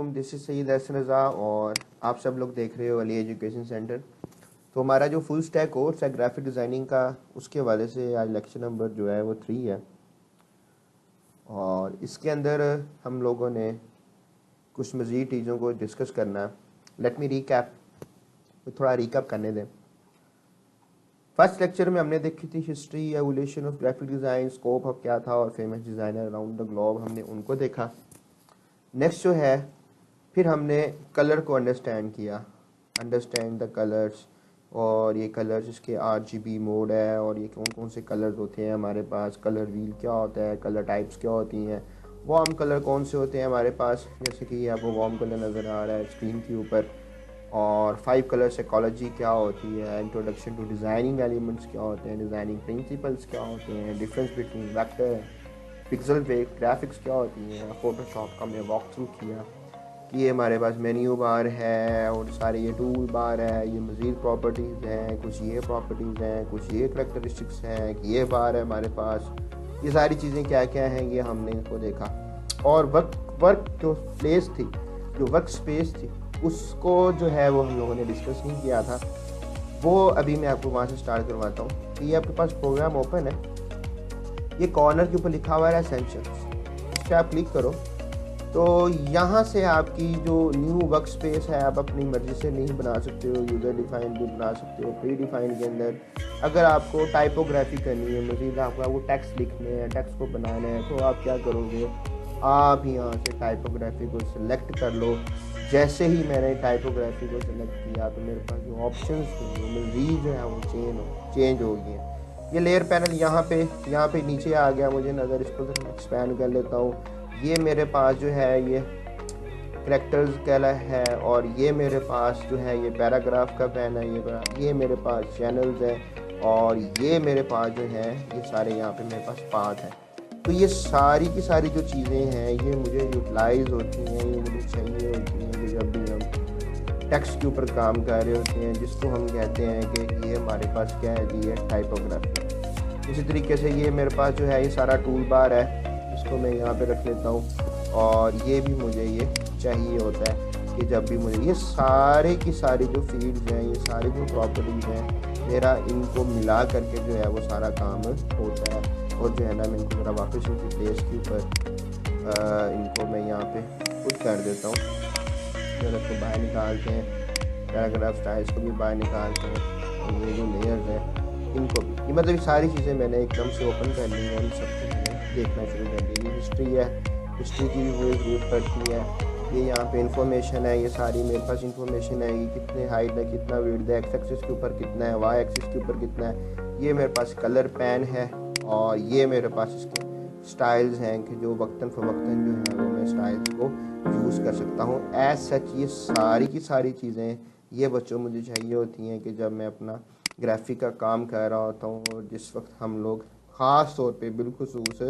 वालेकुम, this is Saeed Hasan रज़ा और आप सब लोग देख रहे हो अली एजुकेशन सेंटर। तो हमारा जो फुल स्टैक कोर्स है ग्राफिक डिज़ाइनिंग का, उसके हवाले से आज लेक्चर नंबर जो है वो 3 है और इसके अंदर हम लोगों ने कुछ मज़ीद चीज़ों को डिस्कस करना है। लेट मी रीकैप, थोड़ा रिकैप करने दें। फर्स्ट लेक्चर में हमने देखी थी history evolution of graphic design, scope of क्या था और famous designer around the globe, हमने उनको देखा। नेक्स्ट जो है फिर हमने कलर को अंडरस्टैंड किया, अंडरस्टैंड द कलर्स, और ये कलर्स इसके RGB मोड है और ये कौन कौन से कलर्स होते हैं हमारे पास, कलर व्हील क्या होता है, कलर टाइप्स क्या होती हैं, वार्म कलर कौन से होते हैं हमारे पास, जैसे कि ये आपको वार्म कलर नज़र आ रहा है स्क्रीन के ऊपर, और 5 कलर साइकोलॉजी क्या होती है, इंट्रोडक्शन टू डिज़ाइनिंग एलिमेंट्स क्या होते हैं, डिज़ाइनिंग प्रिंसिपल्स क्या होते हैं, difference between vector pixel based graphics क्या होती हैं, फोटोशॉप का हमने वॉक थ्रू किया कि ये हमारे पास मेन्यू बार है और सारे ये टूल बार है, ये मज़ीद प्रॉपर्टीज़ हैं, कुछ ये प्रॉपर्टीज़ हैं, कुछ ये करैक्टरिस्टिक्स हैं कि ये बार है हमारे पास, ये सारी चीज़ें क्या क्या हैं ये हमने इनको देखा। और वर्क जो प्लेस थी, जो वर्क स्पेस थी, उसको जो है वो हम लोगों ने डिस्कस नहीं किया था, वो अभी मैं आपको वहाँ से स्टार्ट करवाता हूँ। कि ये आपके पास प्रोग्राम ओपन है, ये कॉर्नर के ऊपर लिखा हुआ है एसेंशियल्स, इस पर आप क्लिक करो तो यहाँ से आपकी जो न्यू वर्क स्पेस है आप अपनी मर्ज़ी से नहीं बना सकते हो, यूज़र डिफाइंड भी बना सकते हो। प्री डिफाइंड के अंदर अगर आपको टाइपोग्राफी करनी है, मज़ीद आपको टेक्स्ट लिखने हैं, टेक्स्ट को बनाना है, तो आप क्या करोगे, आप यहाँ से टाइपोग्राफी को सिलेक्ट कर लो। जैसे ही मैंने टाइपोग्राफी को सिलेक्ट किया तो मेरे पास जो ऑप्शंस थे वो मज़ीद जो है वो चेंज हो गए। ये लेयर पैनल यहाँ पे नीचे आ गया मुझे नज़र, इसको तो एक्सपैंड कर लेता हूँ। ये मेरे पास जो है ये करैक्टर्स कहला है और ये मेरे पास जो है ये पैराग्राफ का पैन है, ये मेरे पास चैनल्स है और ये मेरे पास जो है ये सारे यहाँ पे मेरे पास पाथ है। तो ये सारी की सारी जो चीज़ें हैं ये मुझे यूटिलाइज होती हैं, ये मुझे चाहिए होती हैं कि जब भी हम टेक्स्ट के ऊपर काम कर रहे होते हैं, जिसको हम कहते हैं कि ये हमारे पास क्या है जी, ये टाइपोग्राफी। इसी तरीके से ये मेरे पास जो है ये सारा टूल बार है, इसको मैं यहाँ पे रख लेता हूँ और ये भी मुझे ये चाहिए होता है कि जब भी मुझे ये सारे की सारी जो फील्ड्स हैं, ये सारे जो प्रॉपर्टीज़ हैं, मेरा इनको मिला करके जो है वो सारा काम होता है। और जो है ना मैं इनको ज़रा वापस इनकी प्लेस के ऊपर इनको मैं यहाँ पे पुट कर देता हूँ। फिर इसको बाहर निकालते हैं, पैराग्राफ स्टाइल्स को भी बाहर निकालते हैं और ये जो लेयर्स हैं इनको भी, ये मतलब सारी चीज़ें मैंने एकदम से ओपन कर ली हैं, इन सबको मैंने देखना शुरू कर दी। ये हिस्ट्री है, हिस्ट्री की भी वो ज़रूरत पड़ती है। ये यहाँ पे इन्फॉर्मेशन है, ये सारी मेरे पास इन्फॉर्मेशन है, ये कितने हाइट है, कितना विड्थ है, एक्स एक्सिस के ऊपर कितना है, वाई एक्सिस के ऊपर कितना है। ये मेरे पास कलर पैन है और ये मेरे पास इसके स्टाइल्स हैं कि जो वक्तन फ़वक्तन जो है वो मैं स्टाइल्स को यूज़ कर सकता हूँ। एज सच ये सारी की सारी चीज़ें ये बच्चों मुझे चाहिए होती हैं कि जब मैं अपना ग्राफिक का काम कर रहा होता हूँ और जिस वक्त हम लोग ख़ास तौर पे बिलखुसूस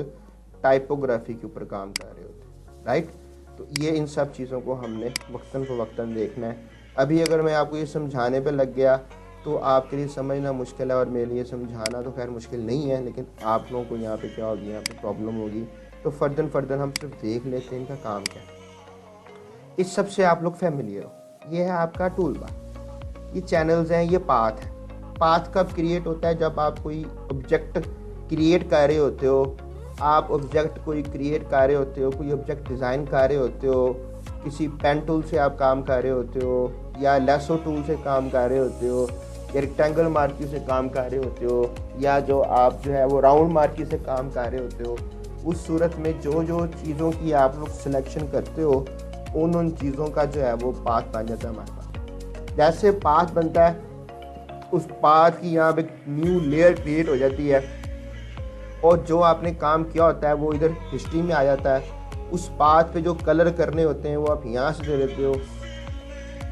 टाइपोग्राफी के ऊपर काम कर रहे होते हैं, राइट। तो ये इन सब चीज़ों को हमने वक्तन फ़वक्तन देखना है। अभी अगर मैं आपको ये समझाने पे लग गया तो आपके लिए समझना मुश्किल है और मेरे लिए समझाना तो खैर मुश्किल नहीं है, लेकिन आप लोगों को यहाँ पे क्या होगी, यहाँ पे प्रॉब्लम होगी। तो फर्दन हम सिर्फ देख लेते हैं इनका काम क्या है। इस सब से आप लोग फैमिलियर हो। ये है आपका टूल बार, ये चैनल्स हैं, ये पाथ है। पाथ कब क्रिएट होता है, जब आप कोई ऑब्जेक्ट क्रिएट कर रहे होते हो, आप ऑब्जेक्ट कोई क्रिएट कर रहे होते हो, कोई ऑब्जेक्ट डिज़ाइन कर रहे होते हो, किसी पेन टूल से आप काम कर रहे होते हो या लेसो टूल से काम कर रहे होते हो या रेक्टेंगल मार्की से काम कर रहे होते हो या जो आप जो है वो राउंड मार्की से काम कर रहे होते हो। उस सूरत में जो जो चीज़ों की आप लोग सिलेक्शन करते हो उन चीज़ों का जो है वो पाथ बन जाता है हमारे पास। जैसे पाथ बनता है, उस पाथ की यहाँ पे न्यू लेयर क्रिएट हो जाती है और जो आपने काम किया होता है वो इधर हिस्ट्री में आ जाता है। उस पाथ पे जो कलर करने होते हैं वो आप यहाँ से दे देते हो,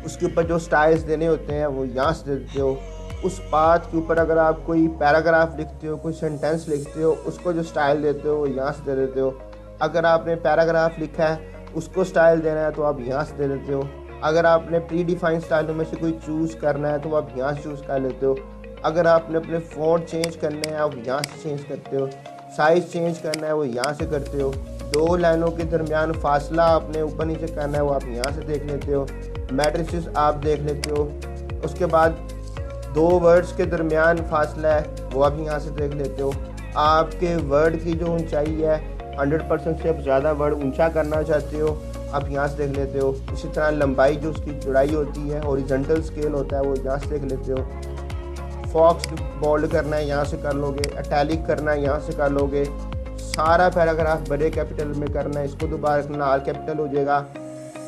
उसके ऊपर जो स्टाइल्स देने होते हैं वो यहाँ से दे देते हो। उस पाथ के ऊपर अगर आप कोई पैराग्राफ लिखते हो, कोई सेंटेंस लिखते हो, उसको जो स्टाइल देते हो वो यहाँ से दे देते हो। अगर आपने पैराग्राफ लिखा है उसको स्टाइल देना है तो आप यहाँ से दे देते हो। अगर आपने प्री डिफाइंड स्टाइलों में से कोई चूज़ करना है तो आप यहाँ से चूज़ कर लेते हो। अगर आपने अपने फ़ॉन्ट चेंज करने हैं आप यहाँ से चेंज करते हो। साइज़ चेंज करना है वो यहाँ से करते हो। दो लाइनों के दरमियान फासला आपने ऊपर नीचे करना है, वो आप यहाँ से देख लेते हो। मैट्रिसेस आप देख लेते हो। उसके बाद दो वर्ड्स के दरमियान फासला है, वो आप यहाँ से देख लेते हो। आपके वर्ड की जो ऊंचाई है 100% से ज़्यादा वर्ड ऊंचा करना चाहते हो, आप यहाँ से देख लेते हो। इसी तरह लंबाई जो उसकी चौड़ाई होती है, हॉरिजॉन्टल स्केल होता है, वो यहाँ से देख लेते हो। फॉक्स बोल्ड करना है, यहाँ से कर लोगे। इटैलिक करना है, यहाँ से कर लोगे। सारा पैराग्राफ बड़े कैपिटल में करना है, इसको दोबारा रखना, ऑल कैपिटल हो जाएगा।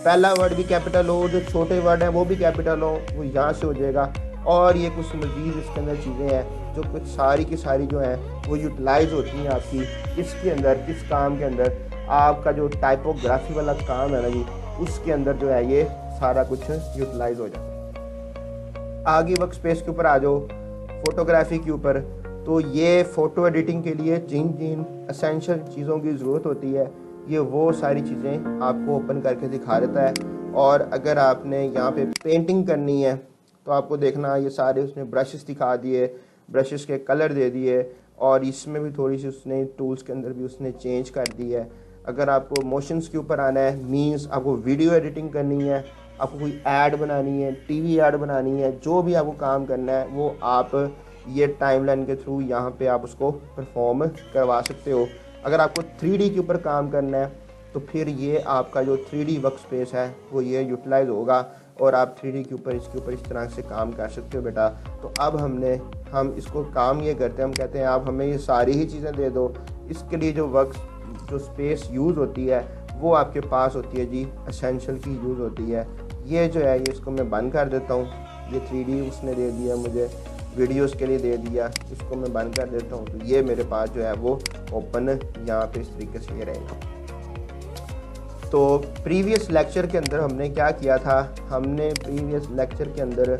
पहला वर्ड भी कैपिटल हो, जो छोटे वर्ड हैं वो भी कैपिटल हो, वो यहाँ से हो जाएगा। और ये कुछ मज़ीद इसके अंदर चीज़ें हैं जो कुछ सारी की सारी जो हैं वो यूटिलाइज़ होती हैं आपकी इसके अंदर, किस काम के अंदर, आपका जो टाइपोग्राफी वाला काम है ना जी, उसके अंदर जो है ये सारा कुछ यूटिलाइज हो जाता है। आगे वर्क स्पेस के ऊपर आ जाओ, फोटोग्राफी के ऊपर। तो ये फ़ोटो एडिटिंग के लिए जिन जिन असेंशियल चीज़ों की ज़रूरत होती है, ये वो सारी चीज़ें आपको ओपन करके दिखा देता है। और अगर आपने यहाँ पे पेंटिंग करनी है तो आपको देखना, ये सारे उसने ब्रशेस दिखा दिए, ब्रशेस के कलर दे दिए, और इसमें भी थोड़ी सी उसने टूल्स के अंदर भी उसने चेंज कर दी है। अगर आपको मोशंस के ऊपर आना है, मींस आपको वीडियो एडिटिंग करनी है, आपको कोई ऐड बनानी है, टीवी ऐड बनानी है, जो भी आपको काम करना है वो आप ये टाइमलाइन के थ्रू यहाँ पे आप उसको परफॉर्म करवा सकते हो। अगर आपको 3D के ऊपर काम करना है तो फिर ये आपका जो 3D वर्क स्पेस है वो ये यूटिलाइज होगा, और आप 3D के ऊपर इसके ऊपर इस तरह से काम कर सकते हो बेटा। तो अब हम इसको काम ये करते हैं, हम कहते हैं आप हमें ये सारी ही चीज़ें दे दो। इसके लिए जो स्पेस यूज़ होती है वो आपके पास होती है जी, एसेंशियल की यूज़ होती है। ये जो है ये इसको मैं बंद कर देता हूँ। ये 3D उसने दे दिया मुझे, वीडियोस के लिए दे दिया, इसको मैं बंद कर देता हूँ। तो ये मेरे पास जो है वो ओपन यहाँ पे इस तरीके से ये रहेगा। तो प्रीवियस लेक्चर के अंदर हमने क्या किया था, हमने प्रीवियस लेक्चर के अंदर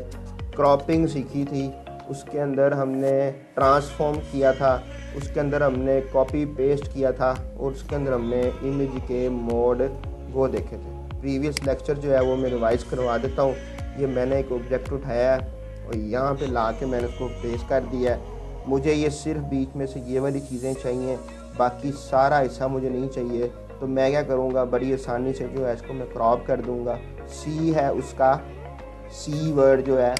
क्रॉपिंग सीखी थी, उसके अंदर हमने ट्रांसफॉर्म किया था, उसके अंदर हमने कॉपी पेस्ट किया था, और उसके अंदर हमने इमेज के मोड वो देखे थे। प्रीवियस लेक्चर जो है वो मैं रिवाइज़ करवा देता हूँ। ये मैंने एक ऑब्जेक्ट उठाया है और यहाँ पे ला के मैंने उसको पेस्ट कर दिया है। मुझे ये सिर्फ बीच में से ये वाली चीज़ें चाहिए, बाकी सारा हिस्सा मुझे नहीं चाहिए। तो मैं क्या करूँगा, बड़ी आसानी से जो है इसको मैं क्रॉप कर दूँगा। सी है उसका, सी वर्ड जो है,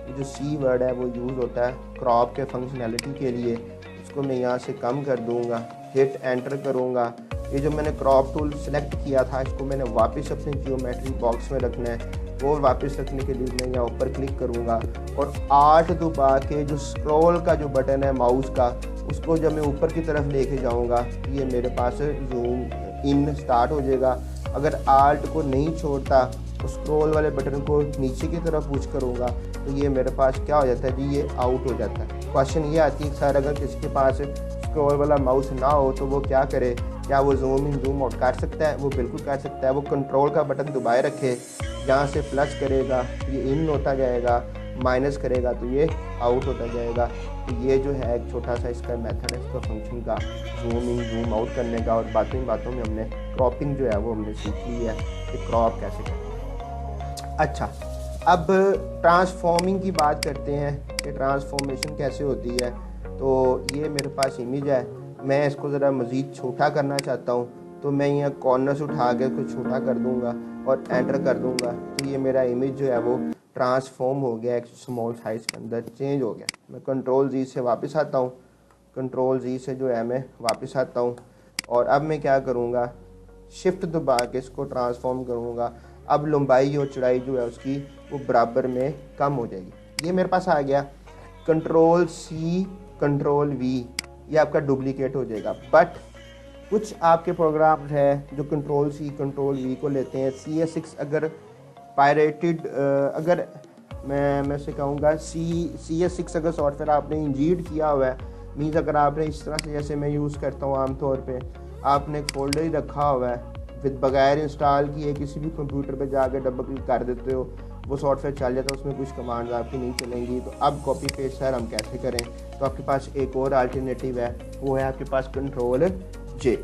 जो सी वर्ड है वो यूज़ होता है क्रॉप के फंक्शनैलिटी के लिए। इसको मैं यहाँ से कम कर दूँगा, हिट एंटर करूँगा। ये जो मैंने क्रॉप टूल सेलेक्ट किया था, इसको मैंने वापस अपने जियोमेट्री बॉक्स में रखना है। वो वापस रखने के लिए मैं यहाँ ऊपर क्लिक करूँगा और 8 दबा के जो स्क्रॉल का जो बटन है माउस का, उसको जब मैं ऊपर की तरफ लेके जाऊँगा ये मेरे पास जूम इन स्टार्ट हो जाएगा। अगर आल्ट को नहीं छोड़ता तो स्क्रॉल वाले बटन को नीचे की तरफ पुश करूँगा तो ये मेरे पास क्या हो जाता है जी, ये आउट हो जाता है। क्वेश्चन ये आती है सर अगर किसी के पास स्क्रॉल वाला माउस ना हो तो वो क्या करे, क्या वो जूम इन जूम आउट कर सकता है? वो बिल्कुल कर सकता है। वो कंट्रोल का बटन दबाए रखे, यहाँ से प्लस करेगा ये इन होता जाएगा, माइनस करेगा तो ये आउट होता जाएगा। तो ये जो है एक छोटा सा इसका मेथड है इसका फंक्शन का, जूम इन जूम आउट करने का। और बातों में हमने क्रॉपिंग जो है वो हमने सीख ली है कि क्रॉप कैसे करते हैं। अच्छा, अब ट्रांसफॉर्मिंग की बात करते हैं कि ट्रांसफॉर्मेशन कैसे होती है। तो ये मेरे पास इमेज है, मैं इसको ज़रा मज़ीद छोटा करना चाहता हूँ तो मैं यहाँ कॉर्नर से उठा के इसको छोटा कर दूँगा और एंटर कर दूँगा। तो ये मेरा इमेज जो है वो ट्रांसफॉर्म हो गया, एक स्मॉल साइज़ के अंदर चेंज हो गया। मैं कंट्रोल जी से वापस आता हूँ, कंट्रोल जी से जो है मैं वापस आता हूँ और अब मैं क्या करूँगा, शिफ्ट दबा के इसको ट्रांसफॉर्म करूँगा। अब लंबाई और चौड़ाई जो है उसकी वो बराबर में कम हो जाएगी। ये मेरे पास आ गया। कंट्रोल सी कंट्रोल वी, ये आपका डुप्लीकेट हो जाएगा। बट कुछ आपके प्रोग्राम है जो कंट्रोल सी कंट्रोल वी को लेते हैं। CS6 अगर पायरेटेड, अगर मैं से कहूँगा CS6 अगर सॉफ्टवेयर आपने इंजीड किया हुआ है, मीन्स अगर आपने इस तरह से जैसे मैं यूज़ करता हूँ आमतौर पे, आपने एक फोल्डर ही रखा हुआ है विद बगैर इंस्टॉल किए किसी भी कंप्यूटर पे जाकर डबल क्लिक कर देते हो, वो सॉफ्टवेयर चल जाता है, उसमें कुछ कमांड आपकी नहीं चलेंगी। तो अब कॉपी पेस्ट सर हम कैसे करें, तो आपके पास एक और अल्टरनेटिव है, वो है आपके पास कंट्रोल जे।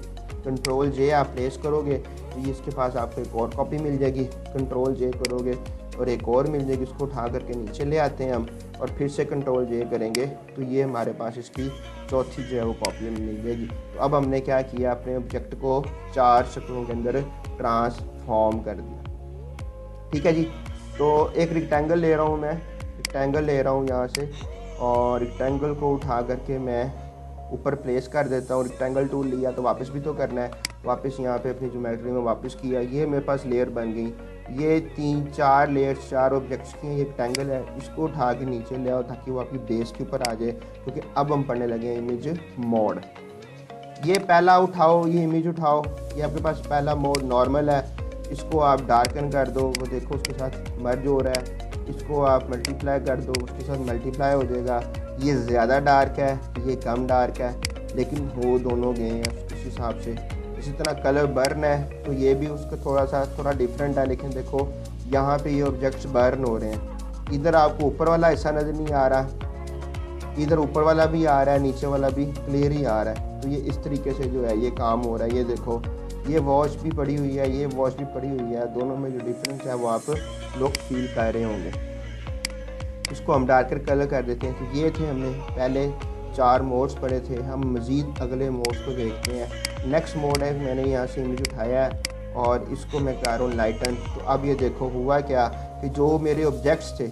कंट्रोल जे आप प्रेस करोगे तो ये इसके पास आपको एक और कॉपी मिल जाएगी। कंट्रोल जे करोगे और एक और मिल जाएगी, उसको उठा करके नीचे ले आते हैं हम और फिर से कंट्रोल जे करेंगे तो ये हमारे पास इसकी चौथी जो है वो कॉपी मिल जाएगी। तो अब हमने क्या किया, अपने ऑब्जेक्ट को 4 शक्लों के अंदर ट्रांसफॉर्म कर दिया। ठीक है जी। तो एक रेक्टेंगल ले रहा हूँ मैं, रेक्टेंगल ले रहा हूँ यहाँ से और रेक्टेंगल को उठा करके मैं ऊपर प्लेस कर देता हूँ। रेक्टेंगल टूल लिया तो वापस भी तो करना है, वापस यहाँ पे अपनी ज्योमेट्री में वापस किया, ये मेरे पास लेयर बन गई। ये 3-4 लेयर्स 4 ऑब्जेक्ट्स की ये रेक्टेंगल है, इसको उठा के नीचे ले आओ ताकि वो आपकी बेस के ऊपर आ जाए, क्योंकि अब हम पढ़ने लगे इमेज मोड। ये पहला उठाओ, ये इमेज उठाओ, ये आपके पास पहला मोड नॉर्मल है, इसको आप डार्कन कर दो, वो देखो उसके साथ मर्ज हो रहा है। इसको आप मल्टीप्लाई कर दो, उसके साथ मल्टीप्लाई हो जाएगा। ये ज़्यादा डार्क है, ये कम डार्क है, लेकिन हो दोनों गए हैं उस हिसाब से। इसी तरह कलर बर्न है तो ये भी उसका थोड़ा डिफरेंट है, लेकिन देखो यहाँ पे ये ऑब्जेक्ट्स बर्न हो रहे हैं। इधर आपको ऊपर वाला हिस्सा नज़र नहीं आ रहा, इधर ऊपर वाला भी आ रहा है, नीचे वाला भी क्लियर ही आ रहा है। तो ये इस तरीके से जो है ये काम हो रहा है। ये देखो ये वॉच भी पड़ी हुई है, ये वॉच भी पड़ी हुई है, दोनों में जो डिफरेंस है वो आप लोग फील कर रहे होंगे। इसको हम डार्कर कलर कर देते हैं। तो ये थे हमने पहले 4 मोड्स पढ़े थे, हम मज़ीद अगले मोड्स को देखते हैं। नेक्स्ट मोड है, मैंने यहाँ से इमेज उठाया है और इसको मैं कर रहा हूँ लाइटन। तो अब ये देखो हुआ क्या कि जो मेरे ऑब्जेक्ट्स थे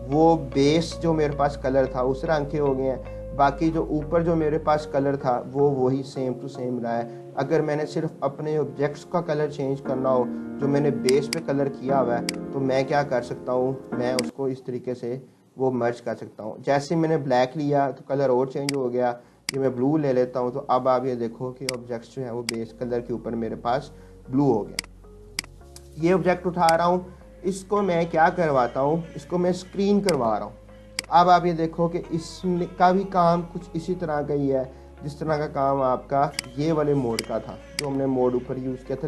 वो बेस जो मेरे पास कलर था उस रंग के हो गए हैं, बाकी जो ऊपर जो मेरे पास कलर था वो वही सेम टू सेम रहा है। अगर मैंने सिर्फ अपने ऑब्जेक्ट्स का कलर चेंज करना हो, जो मैंने बेस पे कलर किया हुआ है, तो मैं क्या कर सकता हूँ, मैं उसको इस तरीके से वो मर्ज कर सकता हूँ। जैसे मैंने ब्लैक लिया तो कलर और चेंज हो गया, कि मैं ब्लू ले लेता हूँ तो अब आप ये देखो कि ऑब्जेक्ट्स जो है वो बेस कलर के ऊपर मेरे पास ब्लू हो गया। ये ऑब्जेक्ट उठा रहा हूँ, इसको मैं क्या करवाता हूँ, इसको मैं स्क्रीन करवा रहा हूँ। अब आप ये देखो कि इसका भी काम कुछ इसी तरह का ही है जिस तरह का काम आपका ये वाले मोड का था, जो हमने मोड ऊपर यूज़ किया था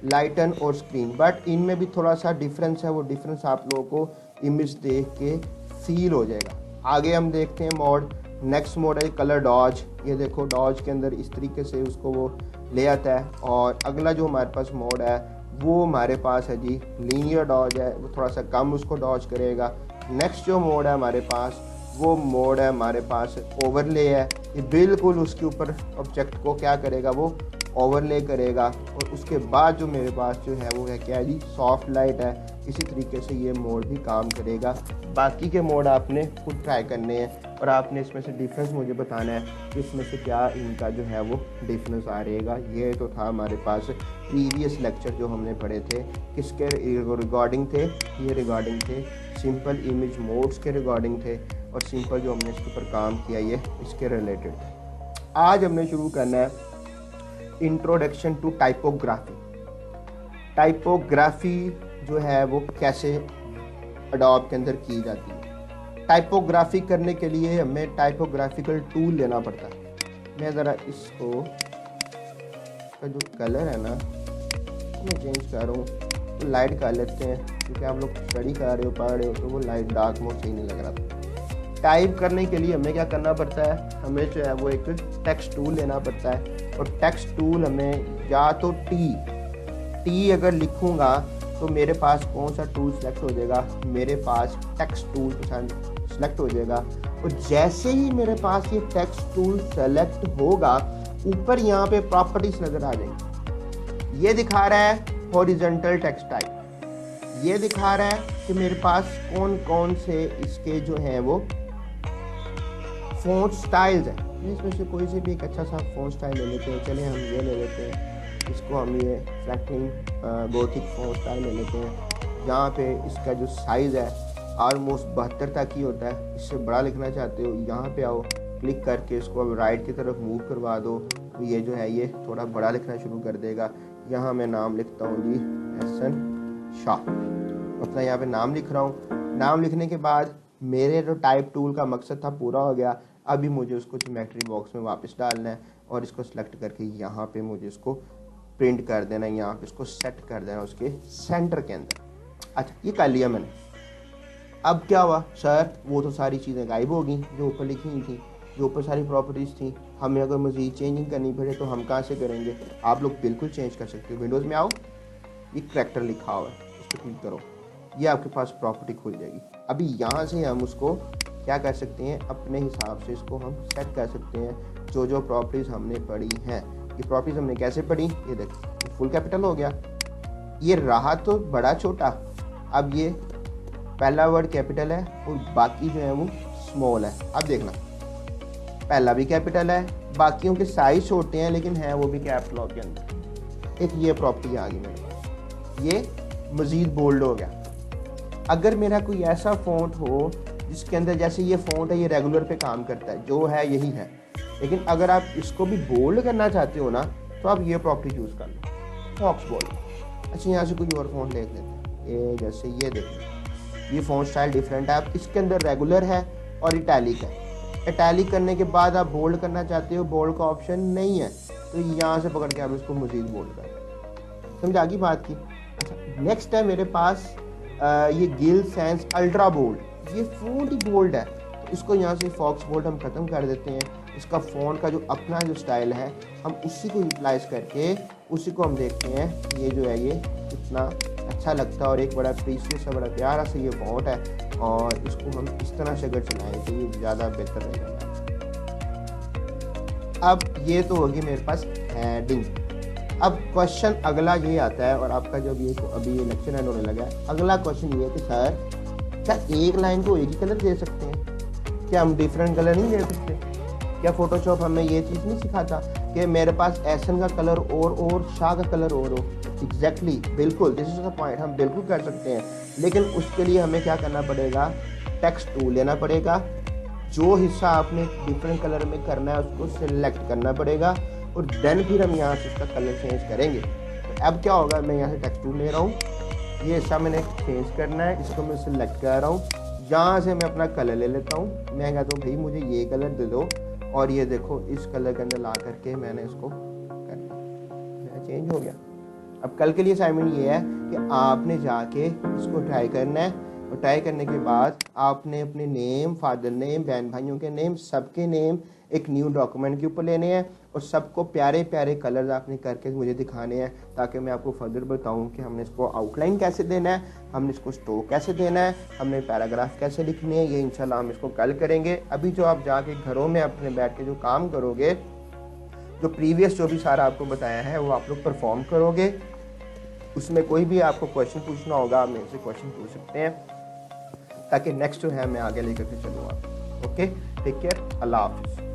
लाइटन और स्क्रीन। बट इनमें भी थोड़ा सा डिफरेंस है, वो डिफरेंस आप लोगों को इमेज देख के फील हो जाएगा। आगे हम देखते हैं मोड। नेक्स्ट मोड है कलर डॉज। ये देखो डॉज के अंदर इस तरीके से उसको वो ले आता है। और अगला जो हमारे पास मोड है वो हमारे पास है जी लीनियर डॉज है, वो थोड़ा सा कम उसको डॉज करेगा। नेक्स्ट जो मोड है हमारे पास वो मोड है हमारे पास ओवरले है। ये बिल्कुल उसके ऊपर ऑब्जेक्ट को क्या करेगा, वो ओवरले करेगा। और उसके बाद जो मेरे पास जो है वो है क्या जी, सॉफ्ट लाइट है। इसी तरीके से ये मोड भी काम करेगा। बाकी के मोड आपने खुद ट्राई करने हैं और आपने इसमें से डिफरेंस मुझे बताना है कि इसमें से क्या इनका जो है वो डिफरेंस आ रहेगा। ये तो था हमारे पास प्रीवियस लेक्चर जो हमने पढ़े थे, किसके रिगार्डिंग थे, ये रिगार्डिंग थे सिंपल इमेज मोड्स के रिगार्डिंग थे, और सिंपल जो हमने इसके ऊपर काम किया ये इसके रिलेटेड। आज हमने शुरू करना है इंट्रोडक्शन टू टाइपोग्राफी। टाइपोग्राफी जो है वो कैसे अडोब के अंदर की जाती है। टाइपोग्राफी करने के लिए हमें टाइपोग्राफिकल टूल लेना पड़ता है। मैं ज़रा इसको का जो कलर है ना मैं चेंज कर रहा हूँ, तो लाइट कर लेते हैं, क्योंकि आप लोग स्टडी कर रहे हो पढ़ रहे हो तो वो लाइट डार्क मोड सही नहीं लग रहा था। टाइप करने के लिए हमें क्या करना पड़ता है, हमें जो है वो एक टेक्स्ट टूल लेना पड़ता है। और टेक्स्ट टूल हमें या तो टी अगर लिखूँगा तो मेरे पास कौन सा टूल सेलेक्ट हो जाएगा, मेरे पास टेक्स्ट टूल सेलेक्ट हो जाएगा। और जैसे ही मेरे पास ये टेक्स्ट टूल सेलेक्ट होगा, ऊपर यहाँ पे प्रॉपर्टीज नज़र आ जाएंगी। ये दिखा रहा है हॉरिजॉन्टल टेक्स्ट टाइप, ये दिखा रहा है कि मेरे पास कौन कौन से इसके जो हैं वो फ़ॉन्ट स्टाइल्स हैं। इसमें से कोई से भी एक अच्छा सा फ़ॉन्ट स्टाइल ले लेते हैं। चलिए हम ये ले लेते हैं, इसको हम ये फ्लैटनिंग गोथिक फ़ॉन्ट स्टाइल ले लेते हैं। यहाँ पे इसका जो साइज़ है ऑलमोस्ट 72 तक ही होता है। इससे बड़ा लिखना चाहते हो यहाँ पे आओ, क्लिक करके इसको अब राइट की तरफ मूव करवा दो, तो ये जो है ये थोड़ा बड़ा लिखना शुरू कर देगा। यहाँ मैं नाम लिखता हूँ जी एहसन शाह, मतलब यहाँ पे नाम लिख रहा हूँ। नाम लिखने के बाद मेरे जो टाइप टूल का मकसद था पूरा हो गया। अभी मुझे उसको ज्योमेट्री बॉक्स में वापस डालना है और इसको सेलेक्ट करके यहाँ पे मुझे इसको प्रिंट कर देना है, यहाँ पे इसको सेट कर देना उसके सेंटर के अंदर। अच्छा ये कर लिया मैंने। अब क्या हुआ सर, वो तो सारी चीज़ें गायब हो गई जो ऊपर लिखी हुई थी, जो ऊपर सारी प्रॉपर्टीज़ थी। हमें अगर मज़ीद चेंजिंग करनी पड़े तो हम कहाँ से करेंगे। आप लोग बिल्कुल चेंज कर सकते हो। विंडोज़ में आओ, ये करैक्टर लिखा हुआ है, इस पर क्लिक करो, ये आपके पास प्रॉपर्टी खुल जाएगी। अभी यहाँ से हम उसको क्या कर सकते हैं, अपने हिसाब से इसको हम सेट कर सकते हैं। जो जो प्रॉपर्टीज़ हमने पढ़ी हैं, ये प्रॉपर्टीज़ हमने कैसे पढ़ी, ये देखो फुल कैपिटल हो गया, ये रहा तो बड़ा छोटा, अब ये पहला वर्ड कैपिटल है और बाकी जो है वो स्मॉल है। अब देखना पहला भी कैपिटल है, बाकियों के साइज छोटे हैं लेकिन है वो भी कैप लॉक के अंदर। एक ये प्रॉपर्टी आ गई मेरे पास, ये मज़ीद बोल्ड हो गया। अगर मेरा कोई ऐसा फ़ॉन्ट हो जिसके अंदर, जैसे ये फ़ॉन्ट है ये रेगुलर पे काम करता है, जो है यही है, लेकिन अगर आप इसको भी बोल्ड करना चाहते हो ना तो आप ये प्रॉपर्टी चूज़ कर लो, फॉक्स बोल्ड। अच्छा यहाँ से कोई और फ़ॉन्ट देख लेते हैं, ये जैसे ये देखिए, ये फ़ॉन्ट स्टाइल डिफरेंट है। आप इसके अंदर रेगुलर है और इटैलिक है। इटैलिक करने के बाद आप बोल्ड करना चाहते हो, बोल्ड का ऑप्शन नहीं है, तो यहाँ से पकड़ के आप इसको मज़ीद बोल्ड कर, समझ आ गई बात की। अच्छा नेक्स्ट है मेरे पास ये गिल सैंस अल्ट्रा बोल्ड, ये फ़ॉन्ट ही बोल्ड है, तो इसको यहाँ से फॉक्स बोल्ड हम ख़त्म कर देते हैं। इसका फ़ॉन्ट का जो अपना जो स्टाइल है हम उसी को यूटिलाइज करके उसी को हम देखते हैं, ये जो है ये कितना अच्छा लगता है और एक बड़ा प्रीशियस सा बड़ा प्यारा सा ये फ़ॉन्ट है, और इसको हम इस तरह से अगर चलाएं तो ये ज़्यादा बेहतर रहेगा। अब ये तो होगी मेरे पास हेडिंग। अब क्वेश्चन अगला ये आता है, और आपका जब ये अभी ये लेक्चर एंड होने लगा है, अगला क्वेश्चन ये है कि सर क्या एक लाइन को एक ही कलर दे सकते हैं, क्या हम डिफरेंट कलर नहीं दे सकते? क्या फोटोशॉप हमें ये चीज़ नहीं सिखाता कि मेरे पास एहसन का कलर और शाह का कलर और हो? एग्जैक्टली, बिल्कुल, दिस इज द पॉइंट, हम बिल्कुल कर सकते हैं, लेकिन उसके लिए हमें क्या करना पड़ेगा, टेक्स्ट टूल लेना पड़ेगा। जो हिस्सा आपने डिफरेंट कलर में करना है उसको सिलेक्ट करना पड़ेगा, और देन फिर हम यहाँ से इसका कलर चेंज करेंगे। तो अब क्या होगा, मैं यहाँ से टेक्स्ट टूल ले रहा हूँ, ये हिस्सा मैंने चेंज करना है, इसको मैं सिलेक्ट कर रहा हूँ, यहाँ से मैं अपना कलर ले लेता हूँ। मैं कहता हूँ भाई मुझे ये कलर दे दो, और ये देखो इस कलर के अंदर ला करके मैंने इसको करना, चेंज हो गया। अब कल के लिए असाइनमेंट ये है कि आपने जाके इसको ट्राई करना है, और ट्राई करने के बाद आपने अपने नेम, फादर नेम, बहन भाइयों के नेम, सबके नेम एक न्यू डॉक्यूमेंट के ऊपर लेने हैं, और सबको प्यारे प्यारे कलर्स आपने करके मुझे दिखाने हैं, ताकि मैं आपको फर्दर बताऊं कि हमने इसको आउटलाइन कैसे देना है, हमने इसको स्ट्रोक कैसे देना है, हमने पैराग्राफ कैसे लिखने हैं। ये इंशाल्लाह हम इसको कल करेंगे। अभी जो आप जाके घरों में अपने बैठ के जो काम करोगे, जो प्रीवियस जो भी सारा आपको बताया है वो आप लोग परफॉर्म करोगे। उसमें कोई भी आपको क्वेश्चन पूछना होगा, आप मेरे से क्वेश्चन पूछ सकते हैं, ताकि नेक्स्ट जो है मैं आगे लेकर के चलूँगा। ओके, टेक केयर, अल्लाह हाफिज़।